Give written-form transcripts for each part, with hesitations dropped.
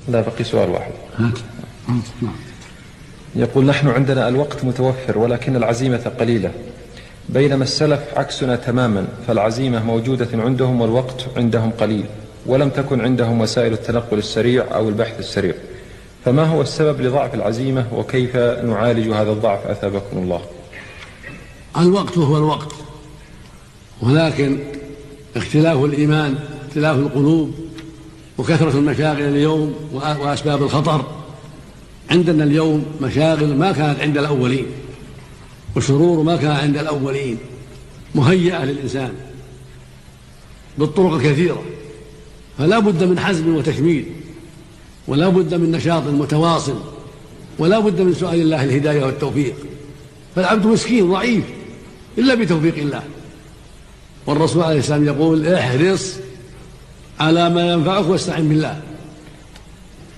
لا، بقي سؤال واحد. هات. يقول: نحن عندنا الوقت متوفر ولكن العزيمة قليلة، بينما السلف عكسنا تماما، فالعزيمة موجودة عندهم والوقت عندهم قليل، ولم تكن عندهم وسائل التنقل السريع أو البحث السريع، فما هو السبب لضعف العزيمة وكيف نعالج هذا الضعف أثابكم الله؟ الوقت هو الوقت، ولكن اختلاف الإيمان، اختلاف القلوب، وكثرة المشاغل اليوم وأسباب الخطر. عندنا اليوم مشاغل ما كانت عند الأولين، وشرور ما كان عند الأولين، مهيئة للإنسان بالطرق الكثيرة، فلا بد من حزم وتشميل، ولا بد من نشاط متواصل، ولا بد من سؤال الله الهداية والتوفيق. فالعبد مسكين ضعيف إلا بتوفيق الله، والرسول عليه السلام يقول: احرص على ما ينفعك واستعن بالله.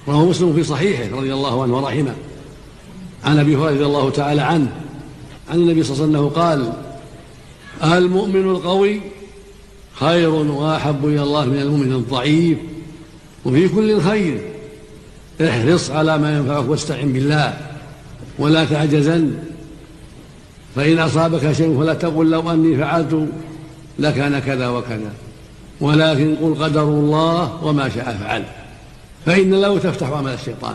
رواه مسلم في صحيحه رضي الله عنه ورحمه عن ابي هريره رضي الله تعالى عنه عن النبي صلى الله عليه وسلم قال: المؤمن القوي خير واحب الى الله من المؤمن الضعيف، وفي كل خير احرص على ما ينفعك واستعن بالله ولا تعجزن، فإن أصابك شيء فلا تقل لو أني فعلت لكان كذا وكذا، ولكن قل قدر الله وما شاء فعل، فإن لو تفتح عمل الشيطان.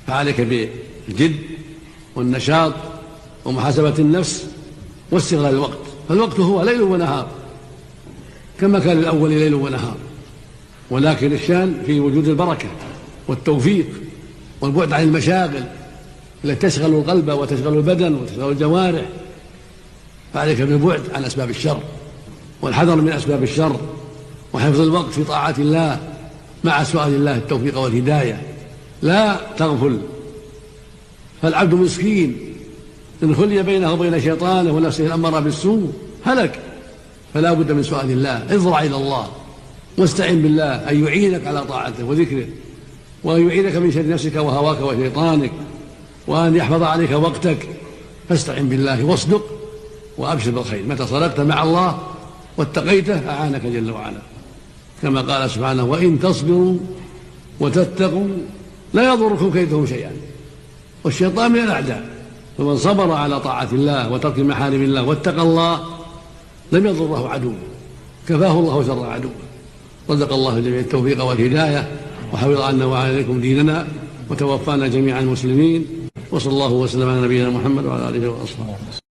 فعليك بالجد والنشاط ومحاسبة النفس واستغلال الوقت، فالوقت هو ليل ونهار كما كان الأول ليل ونهار، ولكن الشان في وجود البركة والتوفيق والبعد عن المشاغل التي تشغل القلب وتشغل البدن وتشغل الجوارح. فعليك بالبعد عن أسباب الشر والحذر من أسباب الشر، وحفظ الوقت في طاعة الله مع سؤال الله التوفيق والهداية. لا تغفل، فالعبد مسكين إن خلي بينه وبين شيطانه ونفسه الأمارة بالسوء هلك. فلا بد من سؤال الله، اضرع إلى الله واستعن بالله أن يعينك على طاعته وذكره، وأن يعينك من شر نفسك وهواك وشيطانك، وأن يحفظ عليك وقتك. فاستعن بالله واصدق وأبشر بالخير، متى صدقت مع الله واتقيته أعانك جل وعلا، كما قال سبحانه: وإن تصبروا وتتقوا لا يضركم كيدهم شيئا. والشيطان من الأعداء، فمن صبر على طاعة الله وترك محارم الله واتقى الله لم يضره عدو، كفاه الله شر عدوه. رزق الله جميع التوفيق والهداية، وحفظ عنا وعليكم ديننا، وتوفانا جميعا مسلمين، وصلى الله وسلم على نبينا محمد وعلى آله وأصحابه.